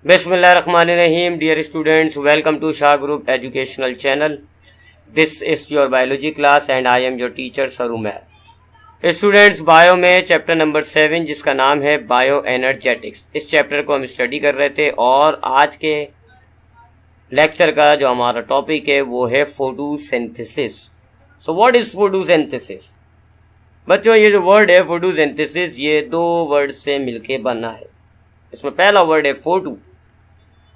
Bismillahirrahmanirrahim. Dear students, welcome to Shah Group Educational Channel. This is your biology class and I am your teacher Sarumer. Students, bio में chapter number 7 जिसका नाम है bio energetics, इस chapter को हम study कर रहे थे और आज के लेक्चर का जो हमारा टॉपिक है वो है photosynthesis. So what is photosynthesis? बच्चों, ये जो वर्ड है फोटोसिंथेसिस, ये दो वर्ड से मिलके बना है. इसमें पहला वर्ड है फोटो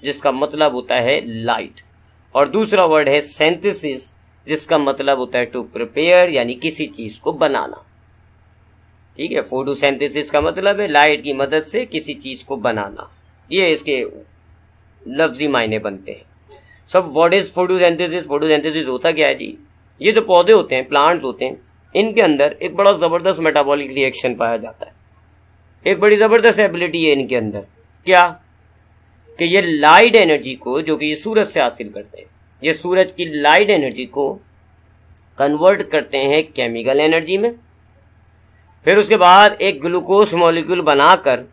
जिसका मतलब होता है लाइट, और दूसरा वर्ड है सिंथेसिस जिसका मतलब होता है टू प्रिपेयर, यानी किसी चीज को बनाना. ठीक है, फोटोसिंथेसिस का मतलब है लाइट की मदद से किसी चीज को बनाना. ये इसके लफ्जी मायने बनते हैं. सब व्हाट इज फोटोसिंथेसिस? फोटोसिंथेसिस होता क्या है जी? ये जो पौधे होते हैं, प्लांट्स होते हैं, इनके अंदर एक बड़ा जबरदस्त मेटाबॉलिक रिएक्शन पाया जाता है. एक बड़ी जबरदस्त एबिलिटी है इनके अंदर. क्या? कि ये लाइट एनर्जी को, जो कि ये सूरज से हासिल करते हैं, ये सूरज की लाइट एनर्जी को कन्वर्ट करते हैं केमिकल एनर्जी में. फिर उसके बाद एक ग्लूकोज मॉलिक्यूल बनाकर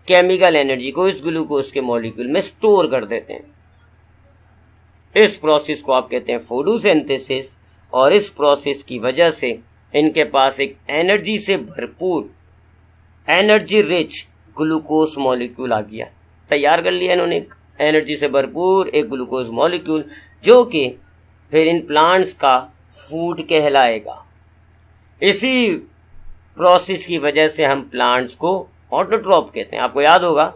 केमिकल एनर्जी को इस ग्लूकोज के मॉलिक्यूल में स्टोर कर देते हैं. इस प्रोसेस को आप कहते हैं फोटोसिंथेसिस, और इस प्रोसेस की वजह से इनके पास एक एनर्जी से भरपूर, एनर्जी रिच ग्लूकोज मॉलिक्यूल आ गया. तैयार कर लिया इन्होंने एक एनर्जी से भरपूर एक ग्लूकोज मॉलिक्यूल, जो कि फिर इन प्लांट्स का फूड कहलाएगा. इसी प्रोसेस की वजह से हम प्लांट्स को ऑटोट्रॉप कहते हैं. आपको याद होगा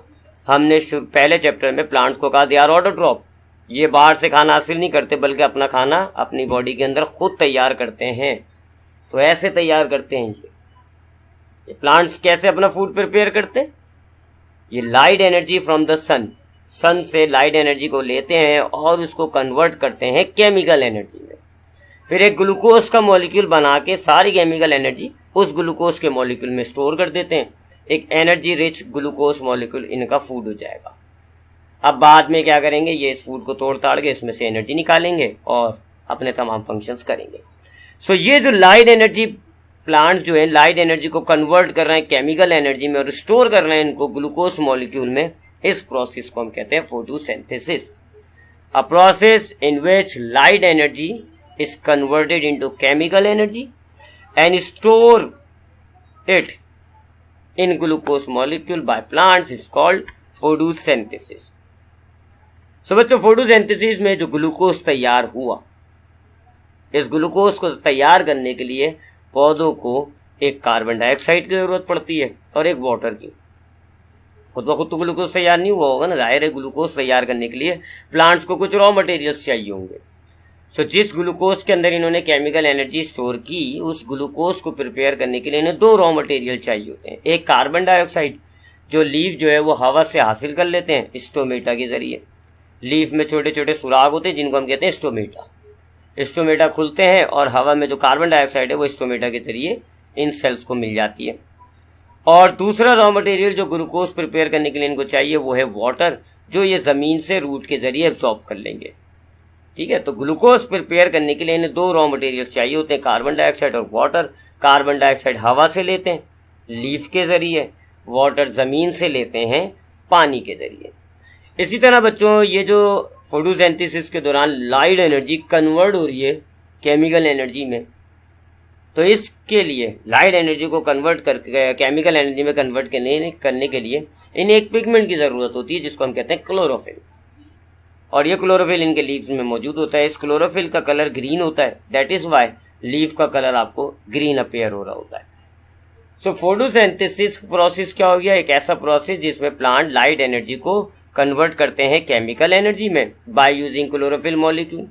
हमने पहले चैप्टर में प्लांट्स को कहा यार ऑटोट्रॉप, ये बाहर से खाना हासिल नहीं करते बल्कि अपना खाना अपनी बॉडी के अंदर खुद तैयार करते हैं. तो ऐसे तैयार करते हैं ये प्लांट्स. कैसे अपना फूड प्रिपेयर करते हैं? ये लाइट एनर्जी फ्रॉम द सन से लाइट एनर्जी को लेते हैं और उसको कन्वर्ट करते हैं केमिकल एनर्जी में. फिर एक ग्लूकोज का मॉलिक्यूल बना के सारी केमिकल एनर्जी उस ग्लूकोज के मॉलिक्यूल में स्टोर कर देते हैं. एक एनर्जी रिच ग्लूकोज मॉलिक्यूल इनका फूड हो जाएगा. अब बाद में क्या करेंगे? ये इस फूड को तोड़ ताड़ के इसमें से एनर्जी निकालेंगे और अपने तमाम फंक्शंस करेंगे. सो ये जो लाइट एनर्जी प्लांट जो है लाइट एनर्जी को कन्वर्ट कर रहे हैं केमिकल एनर्जी में और स्टोर कर रहे हैं इनको ग्लूकोज मॉलिक्यूल में, इस प्रोसेस को हम कहते हैं photosynthesis. A process in which light energy is converted into chemical energy and store it in glucose molecule by plants is called photosynthesis. So बच्चों, फोटोसिंथेसिस में जो ग्लूकोज तैयार हुआ, इस ग्लूकोज को तैयार करने के लिए पौधों को एक कार्बन डाइऑक्साइड की जरूरत पड़ती है और एक वाटर की. खुद ब खुद तो ग्लूकोज तैयार नहीं हुआ होगा ना, जाहिर है ग्लूकोज तैयार करने के लिए प्लांट्स को कुछ रॉ मटेरियल्स चाहिए होंगे. सो जिस ग्लूकोज के अंदर इन्होंने केमिकल एनर्जी स्टोर की, उस ग्लूकोज को प्रिपेयर करने के लिए इन्हें दो रॉ मटेरियल चाहिए होते हैं. एक कार्बन डाइऑक्साइड जो लीफ जो है वो हवा से हासिल कर लेते हैं स्टोमेटा के जरिए. लीफ में छोटे छोटे सुराग होते हैं जिनको हम कहते हैं स्टोमेटा. स्टोमेटा खुलते हैं और हवा में जो कार्बन डाइऑक्साइड है वो स्टोमेटा के जरिए इन सेल्स को मिल जाती है. और दूसरा रॉ मटेरियल जो ग्लूकोज प्रिपेयर करने के लिए इनको चाहिए वो है वाटर, जो ये जमीन से रूट के जरिए एब्जॉर्ब कर लेंगे. ठीक है, तो ग्लूकोज प्रिपेयर करने के लिए इन्हें दो रॉ मटेरियल्स चाहिए होते हैं, कार्बन डाइऑक्साइड और वाटर. कार्बन डाइऑक्साइड हवा से लेते हैं लीफ के जरिए, वाटर जमीन से लेते हैं पानी के जरिए. इसी तरह बच्चों, ये जो फोटोसिंथेसिस के दौरान लाइट एनर्जी कन्वर्ट हो रही है केमिकल एनर्जी में, तो इसके लिए लाइट एनर्जी को कन्वर्ट करके केमिकल एनर्जी में कन्वर्ट करने के लिए इन्हें एक पिगमेंट की जरूरत होती है जिसको हम कहते हैं क्लोरोफिल. और ये क्लोरोफिल इनके लीव्स में मौजूद होता है. इस क्लोरोफिल का कलर ग्रीन होता है. दैट इज वाई लीफ का कलर आपको ग्रीन अपीयर हो रहा होता है. सो फोटोसिंथेसिस प्रोसेस क्या हो गया? एक ऐसा प्रोसेस जिसमें प्लांट लाइट एनर्जी को कन्वर्ट करते हैं केमिकल एनर्जी में बाय यूजिंग क्लोरोफिल मॉलिक्यूल.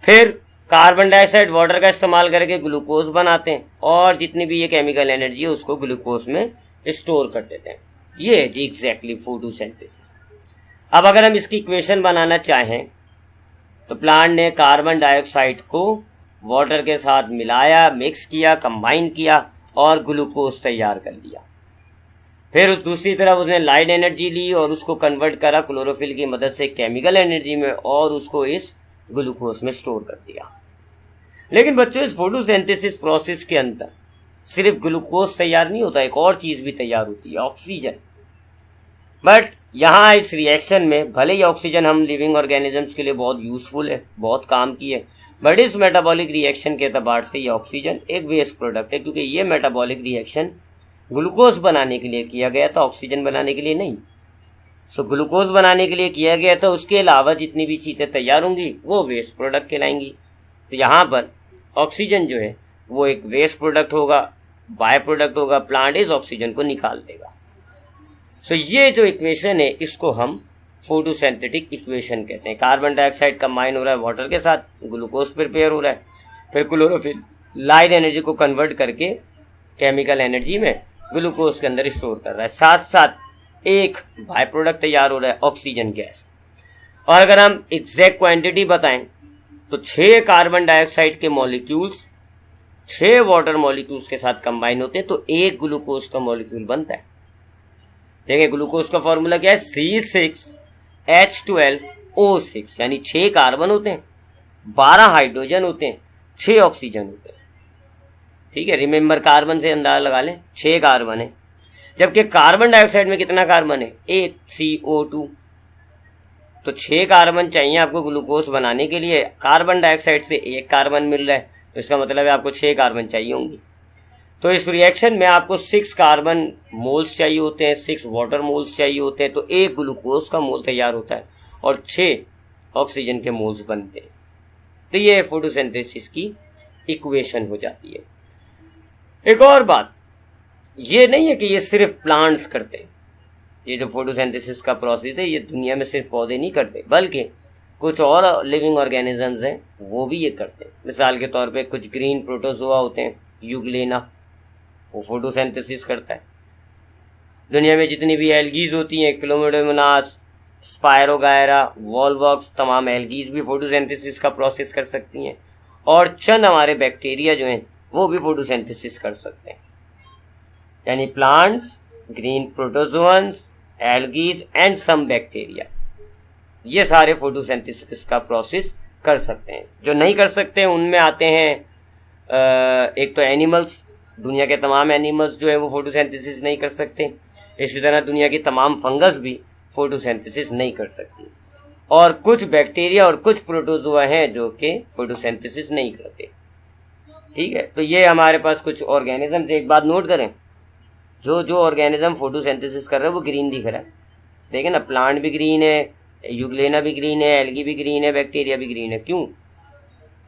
फिर कार्बन डाइऑक्साइड वाटर का इस्तेमाल करके ग्लूकोज बनाते हैं और जितनी भी ये केमिकल एनर्जी है उसको ग्लूकोज में स्टोर कर देते हैं. ये है जी एग्जैक्टली फोटोसिंथेसिस. अब अगर हम इसकी इक्वेशन बनाना चाहें तो प्लांट ने कार्बन डाइऑक्साइड को वाटर के साथ मिलाया, मिक्स किया, कंबाइन किया और ग्लूकोज तैयार कर लिया. फिर उस दूसरी तरफ उसने लाइट एनर्जी ली और उसको कन्वर्ट करा क्लोरोफिल की मदद से केमिकल एनर्जी में और उसको इस ग्लूकोज में स्टोर कर दिया. लेकिन बच्चों, इस फोटोसिंथेसिस प्रोसेस के अंदर सिर्फ ग्लूकोज तैयार नहीं होता, एक और चीज भी तैयार होती है, ऑक्सीजन. बट यहाँ इस रिएक्शन में भले ही ऑक्सीजन हम लिविंग ऑर्गेनिजम्स के लिए बहुत यूजफुल है, बहुत काम की है, बट इस मेटाबॉलिक रिएक्शन के एतबार से ये ऑक्सीजन एक वेस्ट प्रोडक्ट है, क्योंकि ये मेटाबॉलिक रिएक्शन ग्लूकोज बनाने के लिए किया गया था, ऑक्सीजन बनाने के लिए नहीं। सो ग्लूकोज बनाने के लिए किया गया था, उसके अलावा जितनी भी चीज़ें तैयार होंगी वो वेस्ट प्रोडक्ट कहलाएंगी। तो यहाँ पर ऑक्सीजन जो है वो एक वेस्ट प्रोडक्ट होगा, बाय प्रोडक्ट होगा, प्लांट इस ऑक्सीजन को निकाल देगा। सो ये जो इक्वेशन है इसको हम फोटोसिंथेटिक इक्वेशन कहते हैं। कार्बन डाइऑक्साइड कंबाइन हो रहा है वाटर के साथ, ग्लूकोज प्रिपेयर हो रहा है, फिर क्लोरोफिल लाइट एनर्जी को कन्वर्ट करके केमिकल एनर्जी में ग्लूकोज के अंदर स्टोर कर रहा है, साथ साथ एक बाय प्रोडक्ट तैयार हो रहा है ऑक्सीजन गैस। और अगर हम एग्जैक्ट क्वांटिटी बताएं तो 6 कार्बन डाइऑक्साइड के मॉलिक्यूल्स 6 वाटर मॉलिक्यूल्स के साथ कंबाइन होते हैं तो एक ग्लूकोज का मॉलिक्यूल बनता है। देखिए ग्लूकोज का फॉर्मूला क्या है, C6H12O6, यानी 6 कार्बन होते हैं, 12 हाइड्रोजन होते हैं, 6 ऑक्सीजन होते हैं। ठीक है, रिमेंबर कार्बन से अंदाजा लगा लें, 6 कार्बन है। जबकि कार्बन डाइऑक्साइड में कितना कार्बन है, 1 CO2। तो 6 कार्बन चाहिए आपको ग्लूकोज बनाने के लिए, कार्बन डाइऑक्साइड से 1 कार्बन मिल रहा है, तो इसका मतलब है आपको 6 कार्बन चाहिए होंगी। तो इस रिएक्शन में आपको 6 कार्बन मोल्स चाहिए होते हैं, 6 वाटर मोल्स चाहिए होते हैं, तो एक ग्लूकोज का मोल तैयार होता है और 6 ऑक्सीजन के मोल्स बनते हैं। तो ये फोटोसिंथेसिस की इक्वेशन हो जाती है। एक और बात, ये नहीं है कि ये सिर्फ प्लांट्स करते हैं, ये जो फोटोसिंथेसिस का प्रोसेस है ये दुनिया में सिर्फ पौधे नहीं करते, बल्कि कुछ और लिविंग ऑर्गेनिजम्स हैं वो भी ये करते हैं। मिसाल के तौर पे कुछ ग्रीन प्रोटोजोआ होते हैं, यूग्लेना, वो फोटोसिंथेसिस करता है। दुनिया में जितनी भी एल्गीज होती हैं, क्लोमोडोमोनास, स्पायरोगायरा, वॉलवॉक्स, तमाम एल्गीज भी फोटोसिंथेसिस का प्रोसेस कर सकती हैं। और चंद हमारे बैक्टीरिया जो हैं वो भी फोटोसिंथेसिस कर सकते हैं। यानी plants, green protozoans, algae and some bacteria, ये सारे फोटोसिंथेसिस का प्रोसेस कर सकते हैं। जो नहीं कर सकते उनमें आते हैं एक तो एनिमल्स, दुनिया के तमाम एनिमल्स जो है वो फोटोसिंथेसिस नहीं कर सकते। इसी तरह दुनिया की तमाम फंगस भी फोटोसिंथेसिस नहीं कर सकती। और कुछ बैक्टीरिया और कुछ प्रोटोजोआ हैं जो कि फोटोसिंथेसिस नहीं करते। ठीक है, तो ये हमारे पास कुछ ऑर्गेनिज्म। एक बात नोट करें, जो ऑर्गेनिज्म फोटोसिंथेसिस कर रहा है वो ग्रीन दिख रहा है। देखें ना, प्लांट भी ग्रीन है, यूग्लेना भी ग्रीन है, एल्गी भी ग्रीन है, बैक्टीरिया भी ग्रीन है। क्यों?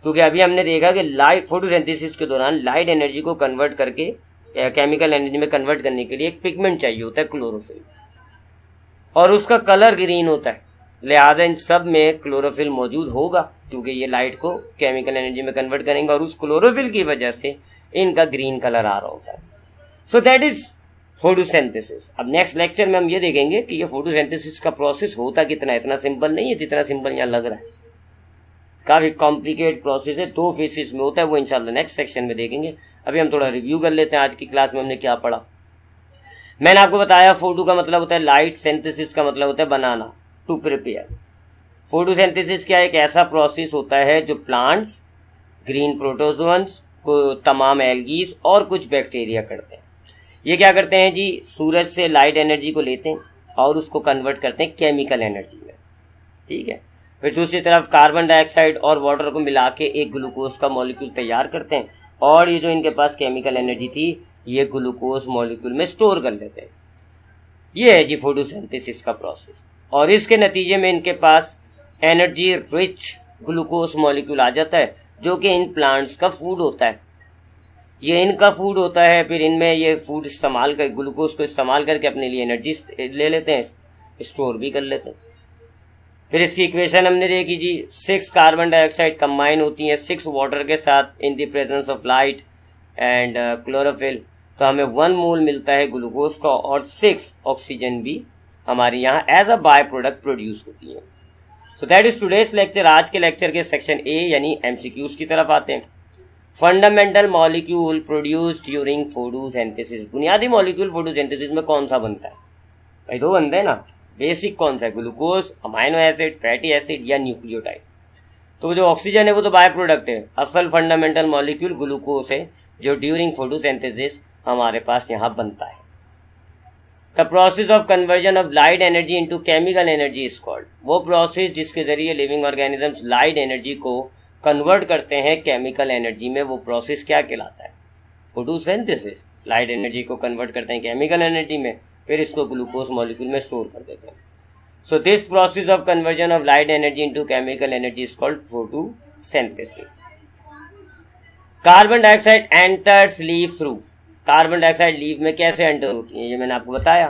क्योंकि अभी हमने देखा कि लाइट फोटोसिंथेसिस के दौरान लाइट एनर्जी को कन्वर्ट करके केमिकल एनर्जी में कन्वर्ट करने के लिए एक पिगमेंट चाहिए होता है, क्लोरोफिल, और उसका कलर ग्रीन होता है। लिहाजा इन सब में क्लोरोफिल मौजूद होगा, क्योंकि ये लाइट को केमिकल एनर्जी में कन्वर्ट करेंगे और उस क्लोरोफिल की वजह से इनका ग्रीन कलर आ रहा होता है। So that is photosynthesis. अब नेक्स्ट लेक्चर में हम ये देखेंगे कि ये फोटोसिंथेसिस का प्रोसेस होता कितना है। इतना सिंपल नहीं है जितना सिंपल यहाँ लग रहा है, काफी कॉम्प्लिकेट प्रोसेस है, 2 फेजेस में होता है। वो इंशाल्लाह नेक्स्ट सेक्शन में देखेंगे। अभी हम थोड़ा रिव्यू कर लेते हैं आज की क्लास में हमने क्या पढ़ा। मैंने आपको बताया फोटो का मतलब होता है लाइट, सिंथेसिस का मतलब होता है बनाना, टू प्रिपेयर। फोटोसिंथेसिस क्या एक ऐसा प्रोसेस होता है जो प्लांट्स, ग्रीन प्रोटोजोअन्स, तमाम एल्गीज और कुछ बैक्टीरिया करते हैं। ये क्या करते हैं जी, सूरज से लाइट एनर्जी को लेते हैं और उसको कन्वर्ट करते हैं केमिकल एनर्जी में। ठीक है, फिर दूसरी तरफ कार्बन डाइऑक्साइड और वाटर को मिला के एक ग्लूकोज का मॉलिक्यूल तैयार करते हैं और ये जो इनके पास केमिकल एनर्जी थी ये ग्लूकोज मॉलिक्यूल में स्टोर कर लेते हैं। ये है जी फोटोसिंथेसिस का प्रोसेस। और इसके नतीजे में इनके पास एनर्जी रिच ग्लूकोज मॉलिक्यूल आ जाता है जो कि इन प्लांट्स का फूड होता है। ये इनका फूड होता है, फिर इनमें ये फूड इस्तेमाल कर ग्लूकोज को इस्तेमाल करके अपने लिए एनर्जी ले लेते हैं, स्टोर भी कर लेते हैं। फिर इसकी इक्वेशन हमने देखी जी, 6 कार्बन डाइऑक्साइड कंबाइन होती हैं 6 वाटर के साथ in the presence of light and chlorophyll, तो हमें 1 मोल मिलता है ग्लूकोज का और 6 ऑक्सीजन भी हमारी यहाँ as a by product produce होती है। So that is today's lecture. आज के लेक्चर के सेक्शन ए यानी एमसीक्यूज की तरफ आते हैं। Fundamental molecule produced during photosynthesis. बुनियादी मॉलिक्यूल फोटोसिंथेसिस में कौन सा बनता है भाई? 2 बनते हैं ना। बेसिक कौन सा है? Glucose, amino acid, fatty acid या न्यूक्लियोटाइड। तो जो ऑक्सीजन है वो तो बाय प्रोडक्ट है। असल फंडामेंटल मॉलिक्यूल ग्लूकोज है जो ड्यूरिंग फोटोसिंथेसिस हमारे पास यहाँ बनता है। The process of conversion of light energy into chemical energy is called, वो प्रोसेस जिसके जरिए लिविंग ऑर्गेनिजम्स लाइट एनर्जी को कन्वर्ट करते हैं केमिकल एनर्जी में, वो प्रोसेस क्या कहलाता है? फोटोसिंथेसिस। लाइट एनर्जी को कन्वर्ट करते हैं केमिकल एनर्जी में, फिर इसको ग्लूकोज मॉलिक्यूल में स्टोर कर देते हैं। So this process of conversion of light energy into chemical energy is called photosynthesis. Carbon dioxide enters leaf through, carbon dioxide leaf में कैसे एंटर होती है, ये मैंने आपको बताया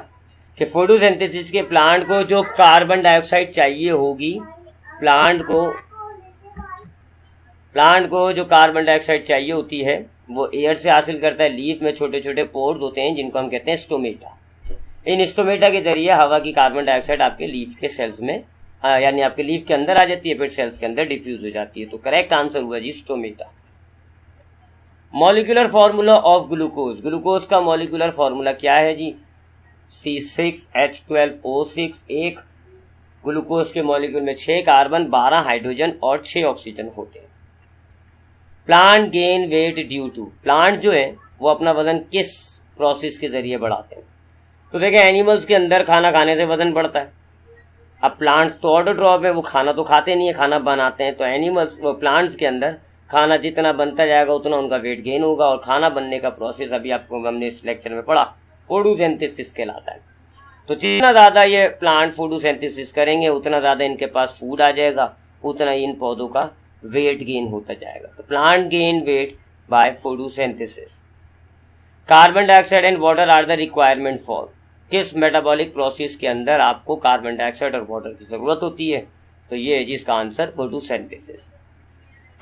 कि फोटोसिंथेसिस के प्लांट को जो कार्बन डाइऑक्साइड चाहिए होगी, प्लांट को जो कार्बन डाइऑक्साइड चाहिए होती है वो एयर से हासिल करता है। लीफ में छोटे छोटे पोर्स होते हैं जिनको हम कहते हैं स्टोमेटा। इन स्टोमेटा के जरिए हवा की कार्बन डाइऑक्साइड आपके लीफ के सेल्स में यानी आपके लीफ के अंदर आ जाती है, फिर सेल्स के अंदर डिफ्यूज हो जाती है। तो करेक्ट आंसर हुआ जी stomata. Molecular formula of glucose, glucose का मॉलिक्यूलर फॉर्मूला क्या है जी? C6H12O6। एक ग्लूकोज के मॉलिक्यूल में 6 कार्बन, 12 हाइड्रोजन और 6 ऑक्सीजन होते हैं। Plant gain weight due to, plant जो है वो अपना वजन किस प्रोसेस के जरिए बढ़ाते हैं? तो देखिए एनिमल्स के अंदर खाना खाने से वजन बढ़ता है। अब प्लांट तो ऑटोट्रॉफ है, वो खाना तो खाते नहीं है, खाना बनाते हैं। तो एनिमल्स प्लांट्स के अंदर खाना जितना बनता जाएगा उतना उनका वेट गेन होगा, और खाना बनने का प्रोसेस अभी आपको हमने इस लेक्चर में पढ़ा फोटोसिंथेसिस कहलाता है। तो जितना ज़्यादा ये प्लांट फोटोसिंथेसिस करेंगे उतना ज़्यादा इनके पास फूड आ जाएगा, उतना इन पौधों का वेट गेन होता जाएगा। तो plant gain weight by photosynthesis. Carbon dioxide and water are the requirement for, किस मेटाबॉलिक प्रोसेस के अंदर आपको कार्बन डाइऑक्साइड और वाटर की जरूरत होती है? तो ये है जिसका आंसर फोटोसिंथेसिस।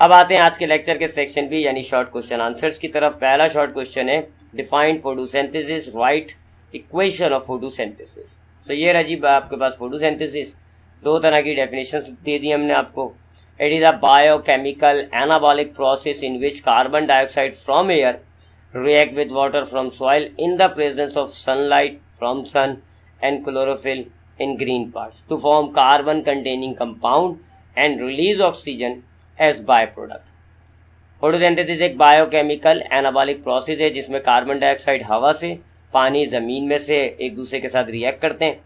अब आते हैं आज के लेक्चर के सेक्शन बी यानी शॉर्ट क्वेश्चन आंसर्स की तरफ। पहला शॉर्ट क्वेश्चन है define photosynthesis, right equation of photosynthesis. तो ये रहा जी आपके पास फोटोसिंथेसिस। दो तरह की डेफिनेशंस दे दी हमने आपको। It is a biochemical anabolic process in which carbon dioxide from air react with water from soil in the presence of sunlight from sun and chlorophyll in green parts to form carbon containing compound and release oxygen as byproduct. Photosynthesis एक biochemical anabolic process है जिसमें carbon dioxide हवा से, पानी जमीन में से एक दूसरे के साथ रिएक्ट करते हैं।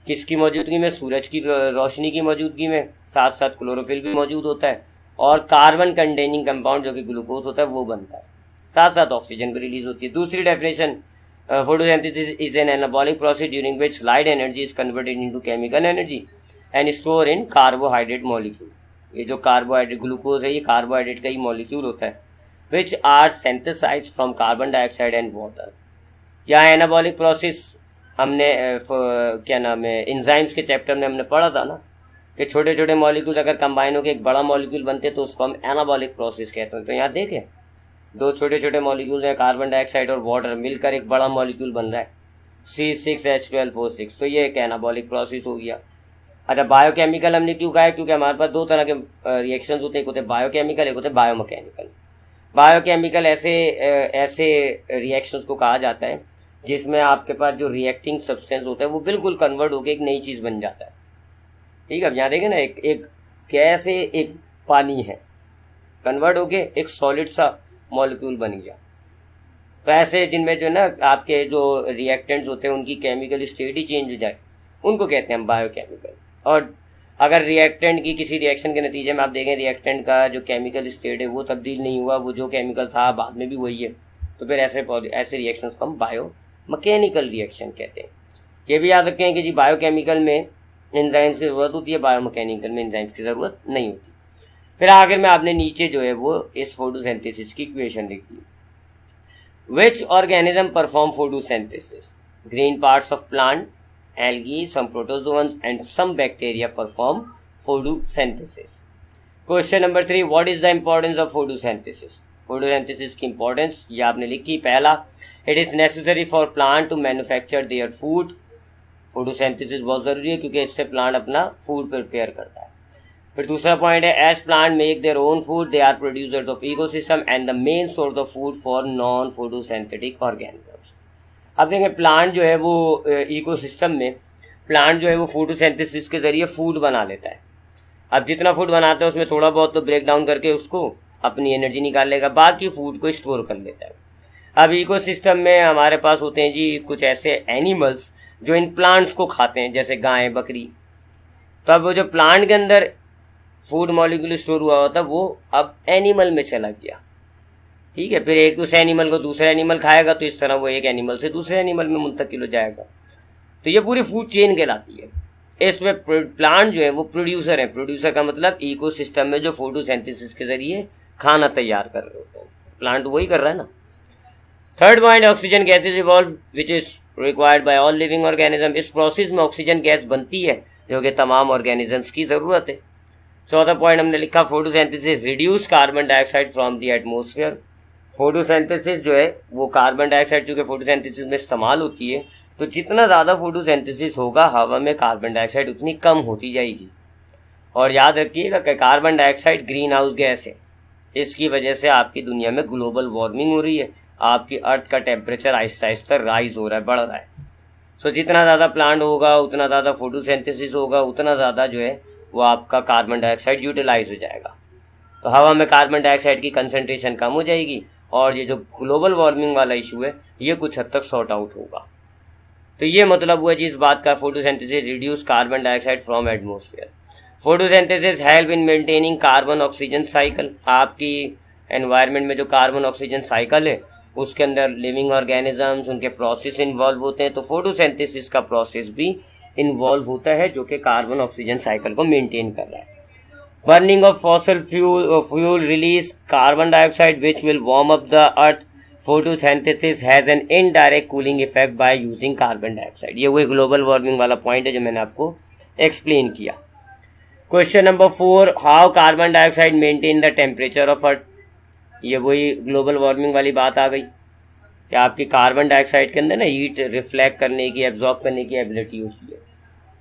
किसकी मौजूदगी में? सूरज की रोशनी की मौजूदगी में, साथ साथ क्लोरोफिल भी मौजूद होता है, और कार्बन कंटेनिंग कंपाउंड जो कि ग्लूकोज होता है वो बनता है, साथ साथ ऑक्सीजन भी रिलीज होती है। दूसरी definition, photosynthesis is an anabolic process during which light energy is converted into chemical energy and store in carbohydrate molecule. ये जो कार्बोहाइड्रेट ग्लूकोज है ये कार्बोहाइड्रेट का ही मॉलिक्यूल होता है, which are synthesised from carbon dioxide and water. यहाँ anabolic process हमने क्या नाम है एंजाइम्स के चैप्टर में हमने पढ़ा था ना कि छोटे छोटे मॉलिक्यूल अगर कंबाइन होकर एक बड़ा मॉलिक्यूल बनते तो उसको हम एनाबॉलिक प्रोसेस कहते हैं। तो यहाँ देखें दो छोटे छोटे मॉलिक्यूल हैं, कार्बन डाइऑक्साइड और वाटर मिलकर एक बड़ा मॉलिक्यूल बन रहा है C6H12O6। तो ये एक एनाबॉलिक प्रोसेस हो गया। अच्छा, बायोकेमिकल हमने क्यों कहा है? क्योंकि हमारे पास दो तरह के रिएक्शंस होते हैं, एक होते हैं बायोकेमिकल, एक होते हैं बायोमैकेनिकल। बायोकेमिकल ऐसे रिएक्शंस को कहा जाता है जिसमें आपके पास जो रिएक्टिंग सब्सटेंस होता है वो बिल्कुल कन्वर्ट होकर एक नई चीज़ बन जाता है। ठीक है, अब यहाँ देखें ना, एक गैस है, एक पानी है, कन्वर्ट होके एक सॉलिड सा मॉलिक्यूल बन गया। तो ऐसे जिनमें जो ना आपके जो रिएक्टेंट्स होते हैं उनकी केमिकल स्टेट ही चेंज हो जाए उनको कहते हैं हम बायोकेमिकल। और अगर रिएक्टेंट की किसी रिएक्शन के नतीजे में आप देखें रिएक्टेंट का जो केमिकल स्टेट है वो तब्दील नहीं हुआ, वो जो केमिकल था बाद में भी वही है, तो फिर ऐसे रिएक्शंस को हम बायोमैकेनिकल रिएक्शन कहते हैं। ये भी याद रखें कि जी बायोकेमिकल में एंजाइम्स की ज़रूरत होती है, बायोमैकेनिकल में एंजाइम्स की ज़रूरत नहीं होती। फिर आखिर में आपने नीचे जो है वो इस फोटोसिंथेसिस की इक्वेशन लिखी। Which organism perform photosynthesis? Green parts of plant, algae, some protozoans and some bacteria perform photosynthesis. Question number 3, what is the importance of photosynthesis? Photosynthesis की importance ये आपने लिखी। पहला, it is necessary for plant to manufacture their food. photosynthesis बहुत ज़रूरी है क्योंकि इससे प्लांट अपना फूड प्रिपेयर करता है। फिर दूसरा पॉइंट है, as plant make their own food, they are producers of ecosystem and the main source of food for non-photosynthetic organisms. अब देखें प्लांट जो है वो इकोसिस्टम में प्लांट जो है वो फोटोसिंथेसिस के जरिए फूड बना लेता है। अब जितना फूड बनाता है उसमें थोड़ा बहुत तो ब्रेक डाउन करके उसको अपनी एनर्जी निकाल लेगा, बाकी फूड को स्टोर कर लेता है। अब इकोसिस्टम में हमारे पास होते हैं जी कुछ ऐसे एनिमल्स जो इन प्लांट्स को खाते हैं, जैसे गाय, बकरी। तो अब वो जो प्लांट के अंदर फूड मॉलिक्यूल स्टोर हुआ होता है वो अब एनिमल में चला गया, ठीक है। फिर एक उस एनिमल को दूसरा एनिमल खाएगा, तो इस तरह वो एक एनिमल से दूसरे एनिमल में मुंतकिल हो जाएगा। तो ये पूरी फूड चेन कहलाती है। इसमें प्लांट जो है वो प्रोड्यूसर है। प्रोड्यूसर का मतलब इकोसिस्टम में जो फोटोसिंथेसिस के जरिए खाना तैयार कर रहे होते हैं, प्लांट वही कर रहा है ना। Third point, oxygen gases evolve which is required by all living organism. इस प्रोसेस में ऑक्सीजन गैस बनती है जो कि तमाम ऑर्गेनिजम्स की जरूरत है। चौथा पॉइंट हमने लिखा, photosynthesis reduce carbon dioxide from the atmosphere. Photosynthesis जो है वो कार्बन डाइऑक्साइड चूंकि फोटोसिंथेसिस में इस्तेमाल होती है, तो जितना ज़्यादा फोटोसिंथेसिस होगा हवा में कार्बन डाइऑक्साइड उतनी कम होती जाएगी। और याद रखिएगा कि carbon dioxide green house gas है, इसकी वजह से आपकी दुनिया में ग्लोबल वार्मिंग हो रही है, आपकी अर्थ का टेम्परेचर आहिस्ता आहिस्ता राइज हो रहा है, बढ़ रहा है। सो जितना ज़्यादा प्लांट होगा, उतना ज़्यादा फोटोसिंथेसिस होगा, उतना ज़्यादा जो है वो आपका कार्बन डाइऑक्साइड यूटिलाइज हो जाएगा। तो हवा में कार्बन डाइऑक्साइड की कंसंट्रेशन कम हो जाएगी और ये जो ग्लोबल वार्मिंग वाला इशू है ये कुछ हद तक सॉर्ट आउट होगा। तो ये मतलब हुआ जी इस बात का, photosynthesis reduce carbon dioxide from atmosphere. Photosynthesis help in maintaining carbon oxygen cycle. आपकी एनवायरनमेंट में जो कार्बन ऑक्सीजन साइकिल है उसके अंदर लिविंग ऑर्गेनिजम्स, उनके प्रोसेस इन्वॉल्व होते हैं। तो फोटोसिंथेसिस का प्रोसेस भी इन्वॉल्व होता है जो कि कार्बन ऑक्सीजन साइकिल को मेंटेन कर रहा है। Burning of fossil fuel release carbon dioxide which will warm up the earth. Photosynthesis has an indirect cooling effect by using carbon dioxide. ये वही ग्लोबल वार्मिंग वाला पॉइंट है जो मैंने आपको एक्सप्लेन किया। Question number 4, how carbon dioxide maintain the temperature of earth. ये वही ग्लोबल वार्मिंग वाली बात आ गई कि आपकी कार्बन डाइऑक्साइड के अंदर ना हीट रिफ्लेक्ट करने की, एब्जॉर्ब करने की एबिलिटी होती है।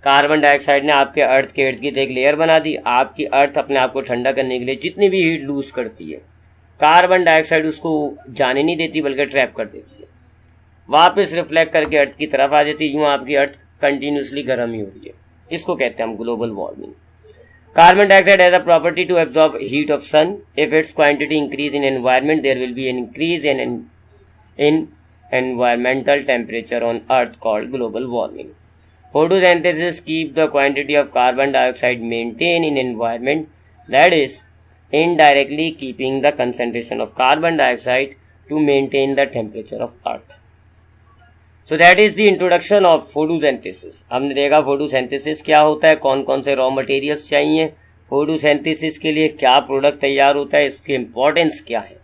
कार्बन डाइऑक्साइड ने आपके अर्थ के इर्द गिर्द एक लेयर बना दी। आपकी अर्थ अपने आप को ठंडा करने के लिए जितनी भी हीट लूज करती है, कार्बन डाइऑक्साइड उसको जाने नहीं देती बल्कि ट्रैप कर देती है, वापस रिफ्लेक्ट करके अर्थ की तरफ आ जाती है। यूँ आपकी अर्थ कंटिन्यूसली गर्म ही हो रही है। इसको कहते हैं हम global warming. Carbon dioxide has a property to absorb heat of sun. If its quantity increase in environment, there will be an increase in environmental temperature on Earth called global warming. Photosynthesis keep the quantity of carbon dioxide maintained in environment, that is, indirectly keeping the concentration of carbon dioxide to maintain the temperature of Earth. So that is the introduction of photosynthesis. हमने देखा photosynthesis क्या होता है, कौन कौन से raw materials चाहिए, photosynthesis के लिए क्या प्रोडक्ट तैयार होता है, इसकी इंपॉर्टेंस क्या है।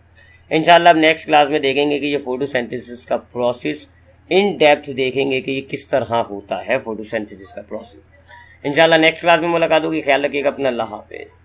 इंशाल्लाह अब नेक्स्ट क्लास में देखेंगे कि ये फोटोसिंथेसिस का प्रोसेस इन डेप्थ देखेंगे कि ये किस तरह होता है फोटोसिंथेसिस का प्रोसेस। इंशाल्लाह नेक्स्ट क्लास में मुलाकात होगी। ख्याल रखिएगा अपना। अल्लाह हाफिज़।